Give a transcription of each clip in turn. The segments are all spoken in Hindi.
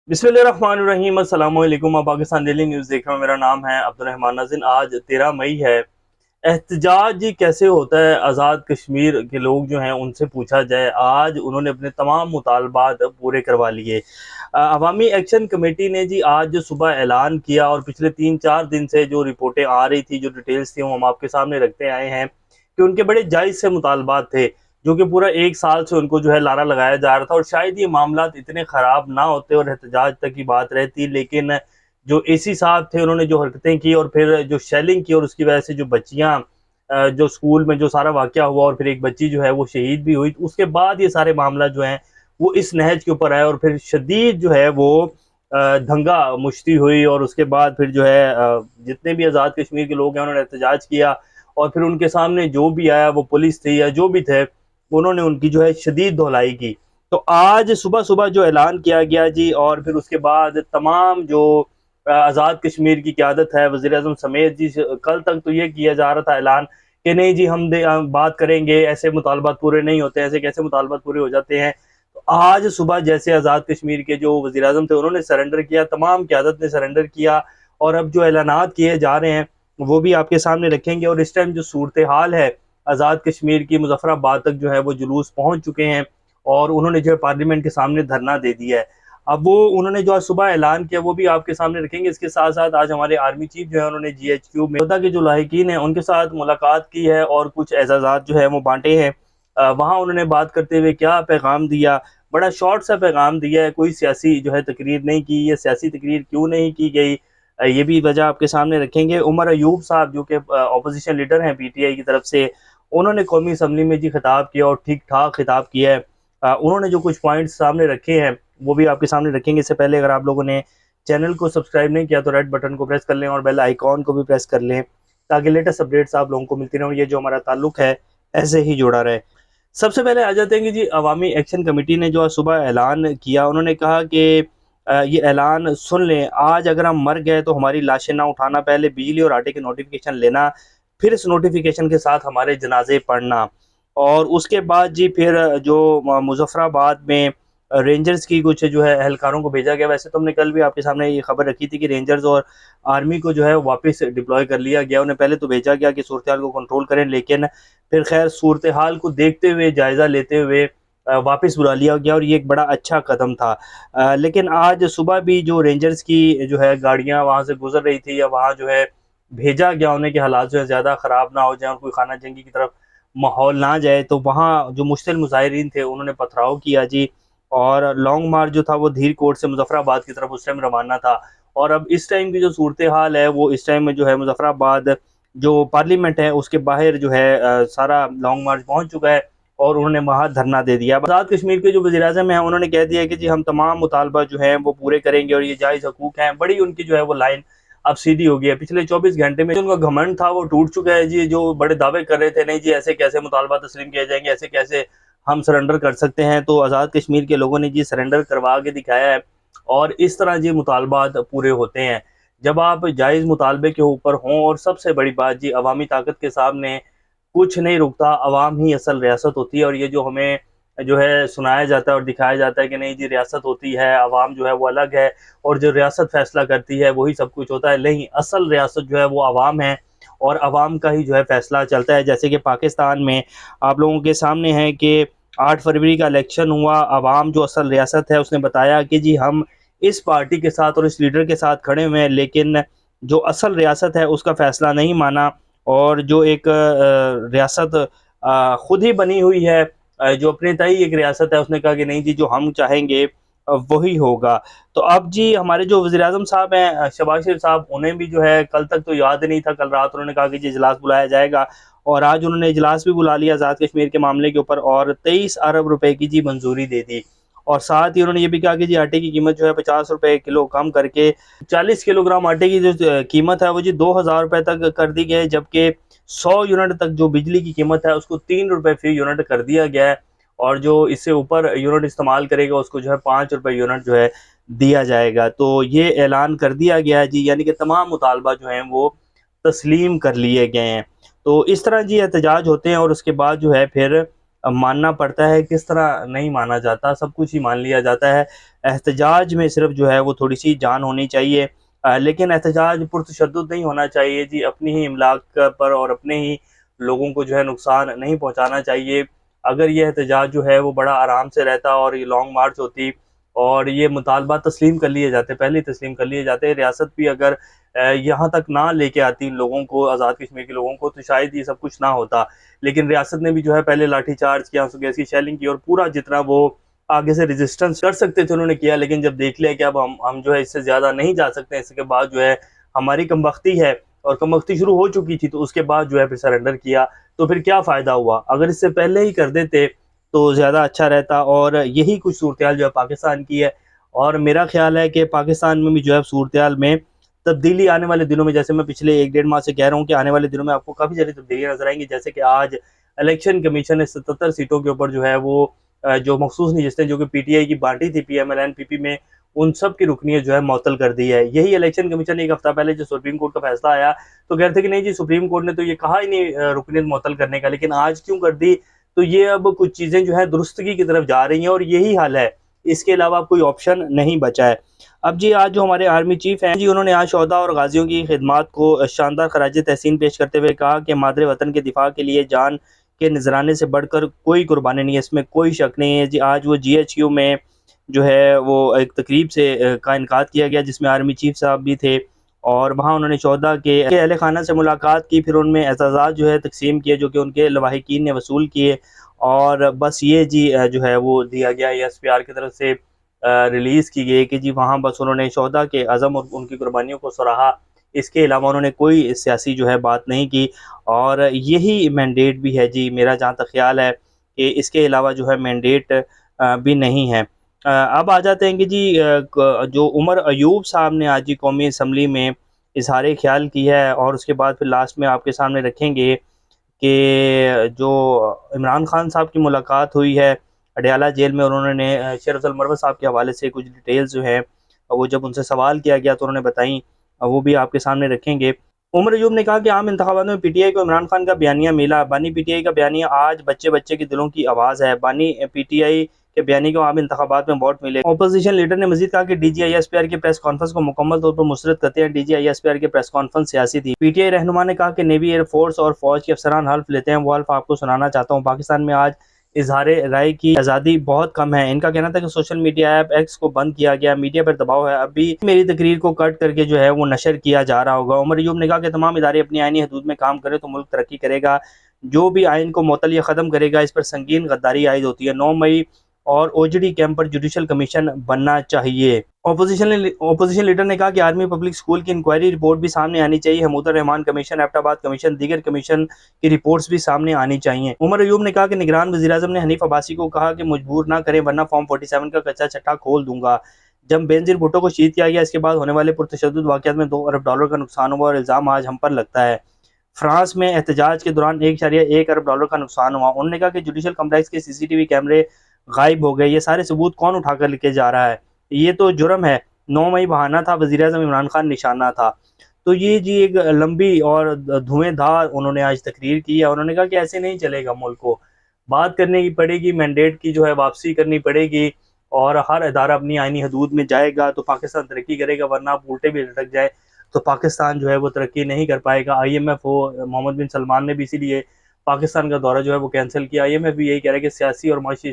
बिस्मिल्लाहिर्रहमानिर्रहीम अस्सलाम वालेकुम। आप पाकिस्तान डेली न्यूज़ देख रहे हो। मेरा नाम है अब्दुल रहमान नाज़िन। आज 13 मई है। एहतजाज कैसे होता है, आज़ाद कश्मीर के लोग जो हैं उनसे पूछा जाए। आज उन्होंने अपने तमाम मुतालबात पूरे करवा लिए। अवामी एक्शन कमेटी ने जी आज जो सुबह ऐलान किया और पिछले 3-4 दिन से जो रिपोर्टें आ रही थी, जो डिटेल्स थी, वो हम आपके सामने रखते आए हैं कि उनके बड़े जायज़ से मुतालबात थे, जो कि पूरा 1 साल से उनको जो है लारा लगाया जा रहा था। और शायद ये मामलात इतने ख़राब ना होते और एहतजाज तक की बात रहती, लेकिन जो एसी साहब थे उन्होंने जो हरकतें की और फिर जो शेलिंग की और उसकी वजह से जो बच्चियाँ जो स्कूल में जो सारा वाक़या हुआ और फिर एक बच्ची जो है वो शहीद भी हुई। उसके बाद ये सारे मामला जो हैं वो इस नहज के ऊपर आए और फिर शदीद जो है वो दंगा मुश्ती हुई। और उसके बाद फिर जो है जितने भी आज़ाद कश्मीर के लोग हैं उन्होंने एहतजाज किया और फिर उनके सामने जो भी आया, वो पुलिस थी या जो भी थे, उन्होंने उनकी जो है शदीद धुलाई की। तो आज सुबह-सुबह जो ऐलान किया गया जी, और फिर उसके बाद तमाम जो आज़ाद कश्मीर की क़यादत है, वज़ीर-ए-आज़म समेत जी, कल तक तो ये किया जा रहा था ऐलान कि नहीं जी हम बात करेंगे, ऐसे मुतालबात पूरे नहीं होते, ऐसे कैसे मुतालबात पूरे हो जाते हैं। तो आज सुबह जैसे आज़ाद कश्मीर के जो वज़ीर-ए-आज़म थे उन्होंने सरेंडर किया, तमाम क़यादत ने सरेंडर किया और अब जो ऐलानात किए जा रहे हैं वो भी आपके सामने रखेंगे। और इस टाइम जो सूरत-ए-हाल है आज़ाद कश्मीर की, मुज़फ़्फ़राबाद तक जो है वो जुलूस पहुँच चुके हैं और उन्होंने जो है पार्लियामेंट के सामने धरना दे दिया है। अब वो उन्होंने जो आज सुबह ऐलान किया वो भी आपके सामने रखेंगे। इसके साथ-साथ आज हमारे आर्मी चीफ जो है उन्होंने जीएचक्यू में योद्धा के जो लाहिकीन हैं उनके साथ मुलाकात की है और कुछ एज़ाज़ात जो है वो बाँटे हैं। वहाँ उन्होंने बात करते हुए क्या पैगाम दिया, बड़ा शॉर्ट सा पैगाम दिया है, कोई सियासी जो है तकरीर नहीं की। ये सियासी तकरीर क्यों नहीं की गई, ये भी वजह आपके सामने रखेंगे। उमर अयूब साहब जो कि अपोजिशन लीडर हैं पीटीआई की तरफ से, उन्होंने कौमी असम्बली में जी खिताब किया और ठीक-ठाक खिताब किया है। उन्होंने जो कुछ पॉइंट्स सामने रखे हैं वो भी आपके सामने रखेंगे। इससे पहले अगर आप लोगों ने चैनल को सब्सक्राइब नहीं किया तो रेड बटन को प्रेस कर लें और बेल आइकॉन को भी प्रेस कर लें ताकि लेटेस्ट अपडेट्स आप लोगों को मिलती रहें और ये जो हमारा ताल्लुक है ऐसे ही जुड़ा रहे। सबसे पहले आ जाते हैं कि जी अवामी एक्शन कमेटी ने जो आज सुबह ऐलान किया, उन्होंने कहा कि ये ऐलान सुन लें, आज अगर हम मर गए तो हमारी लाशें ना उठाना, पहले बिजली और आटे की नोटिफिकेशन लेना, फिर इस नोटिफिकेशन के साथ हमारे जनाजे पढ़ना। और उसके बाद जी फिर जो मुज़फ़्फ़राबाद में रेंजर्स की कुछ जो है एहलकारों को भेजा गया। वैसे तो हमने कल भी आपके सामने ये खबर रखी थी कि रेंजर्स और आर्मी को जो है वापस डिप्लॉय कर लिया गया। उन्हें पहले तो भेजा गया कि सूरत-ए-हाल को कंट्रोल करें, लेकिन फिर खैर सूरत-ए-हाल को देखते हुए, जायज़ा लेते हुए वापस बुला लिया गया और ये एक बड़ा अच्छा कदम था। लेकिन आज सुबह भी जो रेंजर्स की जो है गाड़ियाँ वहाँ से गुज़र रही थी या वहाँ जो है भेजा गया उन्हें कि हालात जो है ज़्यादा ख़राब ना हो जाएँ और कोई खाना जंगी की तरफ माहौल ना जाए, तो वहाँ जो मुश्तिल मुज़ाहिरीन थे उन्होंने पथराव किया जी। और लॉन्ग मार्च जो था वो धीर कोट से मुज़फ़्फ़राबाद की तरफ उस टाइम रवाना था। और अब इस टाइम की जो सूरत-ए-हाल है वो इस टाइम में जो है मुज़फ़्फ़राबाद जो पार्लियामेंट है उसके बाहर जो है सारा लॉन्ग मार्च पहुँच चुका है और उन्होंने वहाँ धरना दे दिया। आज़ाद कश्मीर के जो वज़ीर-ए-आज़म हैं उन्होंने कह दिया कि जी हम तमाम मुतालबा जो हैं वो पूरे करेंगे और ये जायज़ हकूक़ हैं। बड़ी उनकी जो है वो लाइन अब सीधी हो गई है। पिछले 24 घंटे में जो उनका घमंड था वो टूट चुका है जी। जो बड़े दावे कर रहे थे, नहीं जी ऐसे कैसे मुतालबा तस्लीम किए जाएँगे, ऐसे कैसे हम सरेंडर कर सकते हैं, तो आज़ाद कश्मीर के लोगों ने जी सरेंडर करवा के दिखाया है। और इस तरह जी मुतालबात पूरे होते हैं जब आप जायज़ मुतालबे के ऊपर हों। और सबसे बड़ी बात जी, अवामी ताकत के सामने कुछ नहीं रुकता, अवाम ही असल रियासत होती है। और ये जो हमें जो है सुनाया जाता है और दिखाया जाता है कि नहीं जी रियासत होती है, अवाम जो है वो अलग है और जो रियासत फैसला करती है वही सब कुछ होता है। नहीं, असल रियासत जो है वो अवाम है और अवाम का ही जो है फैसला चलता है। जैसे कि पाकिस्तान में आप लोगों के सामने है कि 8 फरवरी का इलेक्शन हुआ, अवाम जो असल रियासत है उसने बताया कि जी हम इस पार्टी के साथ और इस लीडर के साथ खड़े हुए हैं, लेकिन जो असल रियासत है उसका फ़ैसला नहीं माना। और जो एक रियासत खुद ही बनी हुई है, जो अपने तय एक रियासत है, उसने कहा कि नहीं जी जो हम चाहेंगे वही होगा। तो अब जी हमारे जो वज़ीर-ए-आज़म साहब हैं शहबाज शरीफ साहब, उन्हें भी जो है कल तक तो याद नहीं था। कल रात उन्होंने कहा कि जी इजलास बुलाया जाएगा और आज उन्होंने इजलास भी बुला लिया आज़ाद कश्मीर के मामले के ऊपर और 23 अरब रुपए की जी मंजूरी दे दी। और साथ ही उन्होंने ये भी कहा कि जी आटे की कीमत जो है 50 रुपए किलो कम करके 40 किलोग्राम आटे की जो कीमत है वो जी 2000 रुपए तक कर दी गई है, जबकि 100 यूनिट तक जो बिजली की कीमत है उसको 3 रुपए फ़ी यूनिट कर दिया गया है। और जो इससे ऊपर यूनिट इस्तेमाल करेगा उसको जो है 5 रुपए यूनिट जो है दिया जाएगा। तो ये ऐलान कर दिया गया है जी, यानी कि तमाम मुतालबा जो हैं वो तस्लीम कर लिए गए हैं। तो इस तरह जी एहतजाज होते हैं और उसके बाद जो है फिर मानना पड़ता है, किस तरह नहीं माना जाता, सब कुछ ही मान लिया जाता है। एहतजाज में सिर्फ जो है वो थोड़ी सी जान होनी चाहिए, लेकिन एहतजाज पुरतशद्दुद नहीं होना चाहिए जी। अपनी ही इमलाक पर और अपने ही लोगों को जो है नुकसान नहीं पहुंचाना चाहिए। अगर ये एहतजाज जो है वो बड़ा आराम से रहता और ये लॉन्ग मार्च होती और ये मुतालबा तस्लीम कर लिए जाते, पहले ही तस्लीम कर लिए जाते, रियासत भी अगर यहाँ तक ना लेके आती इन लोगों को, आज़ाद कश्मीर के लोगों को, तो शायद ये सब कुछ ना होता। लेकिन रियासत ने भी जो है पहले लाठीचार्ज किया, आंसू गैस की शेलिंग की और पूरा जितना वो आगे से रेजिस्टेंस कर सकते थे उन्होंने किया। लेकिन जब देख लिया कि अब हम जो है इससे ज़्यादा नहीं जा सकते, इसके बाद जो है हमारी कमबख्ती है और कमबख्ती शुरू हो चुकी थी, तो उसके बाद जो है फिर सरेंडर किया। तो फिर क्या फ़ायदा हुआ? अगर इससे पहले ही कर देते तो ज़्यादा अच्छा रहता। और यही कुछ सूरत जो है पाकिस्तान की है। और मेरा ख्याल है कि पाकिस्तान में भी जो है सूरत में तब्दीली आने वाले दिनों में, जैसे मैं पिछले 1 डेढ़ माह से कह रहा हूँ कि आने वाले दिनों में आपको काफ़ी सारी तब्दीलियाँ नजर आएंगी। जैसे कि आज इलेक्शन कमीशन ने 77 सीटों के ऊपर जो है वो जो मखसूस नशिस्तें जो कि पीटीआई की बांटी थी पीएमएलएन पीपी में, उन सब की रुकनीत जो है मअतल कर दी है। यही इलेक्शन कमीशन एक हफ्ता पहले जो सुप्रीम कोर्ट का फैसला आया तो कह रहे थे कि नहीं जी, सुप्रीम कोर्ट ने तो ये कहा ही नहीं रुकनीत मअतल करने का, लेकिन आज क्यों कर दी? तो ये अब कुछ चीज़ें जो है दुरुस्तगी की तरफ जा रही हैं और यही हाल है, इसके अलावा कोई ऑप्शन नहीं बचा है। अब जी आज जो हमारे आर्मी चीफ हैं जी, उन्होंने आज शोहदा और गाजियों की खिदमात को शानदार खराज तहसीन पेश करते हुए कहा कि मादरे वतन के दिफा के लिए जान के नजराने से बढ़कर कोई कुर्बानी नहीं है, इसमें कोई शक नहीं है जी। आज वो GHQ में जो है वो एक तकरीब से का इनकाद किया गया जिसमें आर्मी चीफ साहब भी थे और वहाँ उन्होंने शोहदा के अहले खाना से मुलाकात की, फिर उनमें एजाज़ात जो है तकसीम किए जो कि उनके लवाहिकीन ने वसूल किए। और बस ये जी जो है वो दिया गया SPR की तरफ से रिलीज़ की गई कि जी वहाँ बस उन्होंने शोहदा के अज़म और उनकी कुर्बानियों को सराहा। इसके अलावा उन्होंने कोई सियासी जो है बात नहीं की और यही मैंडेट भी है जी, मेरा जहाँ तक ख्याल है कि इसके अलावा जो है मैंडेट भी नहीं है। अब आ जाते हैं कि जी जो उमर अयूब साहब ने आज ही कौमी असम्बली में इजहार ख्याल की है और उसके बाद फिर लास्ट में आपके सामने रखेंगे कि जो इमरान खान साहब की मुलाकात हुई है अडयाला जेल में, उन्होंने शेर अफजल मरवत साहब के हवाले से कुछ डिटेल्स जो हैं वो जब उनसे सवाल किया गया तो उन्होंने बताई, वो भी आपके सामने रखेंगे। उमर अयूब ने कहा कि आम इंतखाबात में PTI को इमरान खान का बयानिया मिला। बानी PTI का बयानिया आज बच्चे बच्चे के दिलों की आवाज़ है। बानी PTI के बयानी को आम इंतखाबात में वोट मिले। अपोजिशन लीडर ने मजीद कहा कि DGI SPR की प्रेस कॉन्फ्रेंस को मुकम्मल तौर पर मुस्तरद करते हैं। DGI SPR की प्रेस कॉन्फ्रेंस सियासी थी। PTI रहनुमा ने कहा कि नेवी, एयरफोर्स और फौज के अफसरान हल्फ लेते हैं, वो हल्फ आपको सुनाना चाहता हूँ। पाकिस्तान में आज इजहार राय की आज़ादी बहुत कम है। इनका कहना था कि सोशल मीडिया ऐप X को बंद किया गया, मीडिया पर दबाव है, अभी मेरी तकरीर को कट करके जो है वो नशर किया जा रहा होगा। उमर अयूब ने कहा कि तमाम इदारे अपनी आईनी हदूद में काम करें तो मुल्क तरक्की करेगा। जो भी आइन को मुअत्तल या ख़त्म करेगा इस पर संगीन गद्दारी आयद होती है। 9 मई और OGD कैंप पर जुडिशल कमीशन बनना चाहिए। ओपोजिशन लीडर ने कहा कि आर्मी पब्लिक स्कूल की इंक्वायरी रिपोर्ट भी सामने आनी चाहिए। हमूदुर रहमान कमीशन, एबटाबाद कमीशन, दीगर कमीशन की रिपोर्ट्स भी सामने आनी चाहिए। उमर अयूब ने कहा कि निगरान वज़ीर-ए-आज़म ने हनीफ अब्बासी को कहा कि मजबूर ना करें वरना फॉर्म 47 का कच्चा छट्टा खोल दूंगा। जब बेनज़ीर भुट्टो को शहीद किया गया इसके बाद होने वाले पुरतशद्दुद वाक़यात में $2 अरब का नुकसान हुआ और इल्ज़ाम आज हम पर लगता है। फ्रांस में एहतजाज के दौरान $1.1 अरब का नुकसान हुआ। उन्होंने कहा कि जुडिशल कम्प्लेक्स के CCTV कैमरे गायब हो गए, ये सारे सबूत कौन उठाकर लेके जा रहा है? ये तो जुर्म है। 9 मई बहाना था, वज़ीर-ए-आज़म इमरान खान निशाना था। तो ये जी एक लंबी और धुएंधार उन्होंने आज तकरीर की है। उन्होंने कहा कि ऐसे नहीं चलेगा, मुल्क को बात करने की पड़ेगी, मैंडेट की जो है वापसी करनी पड़ेगी और हर अदारा अपनी आइनी हदूद में जाएगा तो पाकिस्तान तरक्की करेगा, वरना आप उल्टे भी लटक जाए तो पाकिस्तान जो है वो तरक्की नहीं कर पाएगा। IMF हो, मोहम्मद बिन सलमान ने भी इसीलिए पाकिस्तान का दौरा जो है वो कैंसिल किया। IMF भी यही कह रहा है कि सियासी और माशी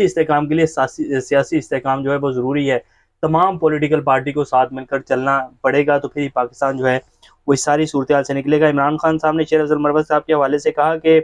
इस्तेकाम के लिए सियासी इस्तेकाम जो है वो ज़रूरी है। तमाम पॉलिटिकल पार्टी को साथ मिलकर चलना पड़ेगा तो फिर पाकिस्तान जो है वो इस सारी सूरत हाल से निकलेगा। इमरान खान साहब ने शेर अफजल मरवत साहब के हवाले से कहा कि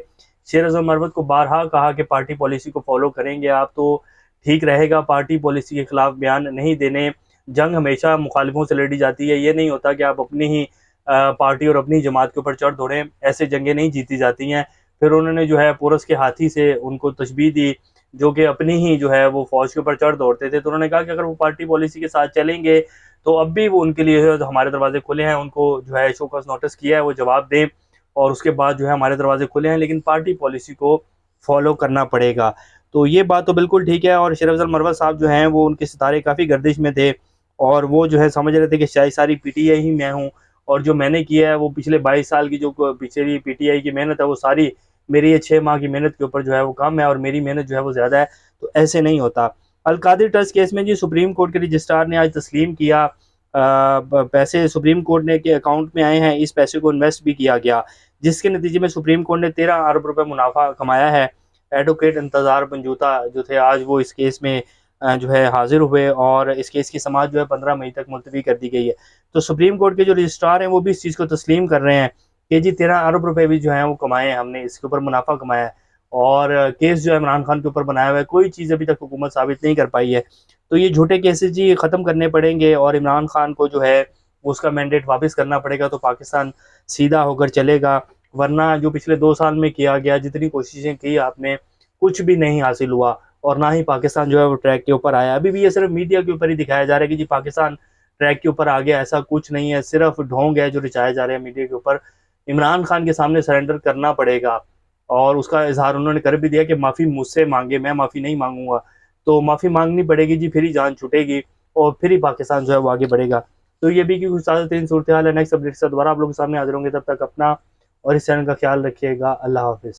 शेर अफजल मरवत को बारहा कहा कि पार्टी पॉलिसी को फॉलो करेंगे आप तो ठीक रहेगा, पार्टी पॉलिसी के खिलाफ बयान नहीं देने। जंग हमेशा मुखालिफों से लड़ी जाती है, ये नहीं होता कि आप अपनी ही पार्टी और अपनी जमात के ऊपर चढ़ दौड़ें, ऐसे जंगें नहीं जीती जाती हैं। फिर उन्होंने जो है पोरस के हाथी से उनको तशबीह दी जो कि अपनी ही जो है वो फौज के ऊपर चढ़ दौड़ते थे। तो उन्होंने कहा कि अगर वो पार्टी पॉलिसी के साथ चलेंगे तो अब भी वो उनके लिए जो हमारे दरवाजे खुले हैं, उनको जो है शोकस नोटिस किया है वो जवाब दें और उसके बाद जो है हमारे दरवाजे खुले हैं, लेकिन पार्टी पॉलिसी को फॉलो करना पड़ेगा। तो ये बात तो बिल्कुल ठीक है। और शेर अफजल मरवत साहब जो हैं वो उनके सितारे काफ़ी गर्दिश में थे और वो जो है समझ रहे थे कि शायद सारी PTI ही मैं हूँ और जो मैंने किया है वो पिछले 22 साल की जो पिछली PTI की मेहनत है वो सारी मेरी ये 6 माह की मेहनत के ऊपर जो है वो कम है और मेरी मेहनत जो है वो ज़्यादा है। तो ऐसे नहीं होता। अल-कादिर ट्रस्ट केस में जी सुप्रीम कोर्ट के रजिस्ट्रार ने आज तस्लीम किया, पैसे सुप्रीम कोर्ट ने के अकाउंट में आए हैं, इस पैसे को इन्वेस्ट भी किया गया, जिसके नतीजे में सुप्रीम कोर्ट ने 13 अरब रुपए मुनाफा कमाया है। एडवोकेट इंतज़ार पंजूता जो थे आज वो इस केस में जो है हाजिर हुए और इस केस की समाअत जो है 15 मई तक मुलतवी कर दी गई है। तो सुप्रीम कोर्ट के जो रजिस्ट्रार हैं वो भी इस चीज़ को तस्लीम कर रहे हैं कि जी 13 अरब रुपए भी जो हैं वो कमाए हैं हमने, इसके ऊपर मुनाफा कमाया है और केस जो है इमरान खान के ऊपर बनाया हुआ है, कोई चीज़ अभी तक हुकूमत साबित नहीं कर पाई है। तो ये झूठे केसेस जी ख़त्म करने पड़ेंगे और इमरान खान को जो है उसका मैंडेट वापस करना पड़ेगा, तो पाकिस्तान सीधा होकर चलेगा। वरना जो पिछले 2 साल में किया गया, जितनी कोशिशें की आपने, कुछ भी नहीं हासिल हुआ और ना ही पाकिस्तान जो है वो ट्रैक के ऊपर आया। अभी भी ये सिर्फ मीडिया के ऊपर ही दिखाया जा रहा है कि जी पाकिस्तान ट्रैक के ऊपर आ गया, ऐसा कुछ नहीं है, सिर्फ ढोंग है जो रिचाए जा रहे हैं मीडिया के ऊपर। इमरान खान के सामने सरेंडर करना पड़ेगा और उसका इज़हार उन्होंने कर भी दिया कि माफ़ी मुझसे मांगे, मैं माफ़ी नहीं मांगूंगा। तो माफ़ी मांगनी पड़ेगी जी, फिर ही जान छूटेगी और फिर ही पाकिस्तान जो है वो आगे बढ़ेगा। तो ये भी कि कुछ ताज़ा तरीन सूरत हाल है। नेक्स्ट अपडेट से दोबारा आप लोगों के सामने हाजिर होंगे, तब तक अपना और इस चैनल का ख्याल रखिएगा। अल्लाह हाफिज़।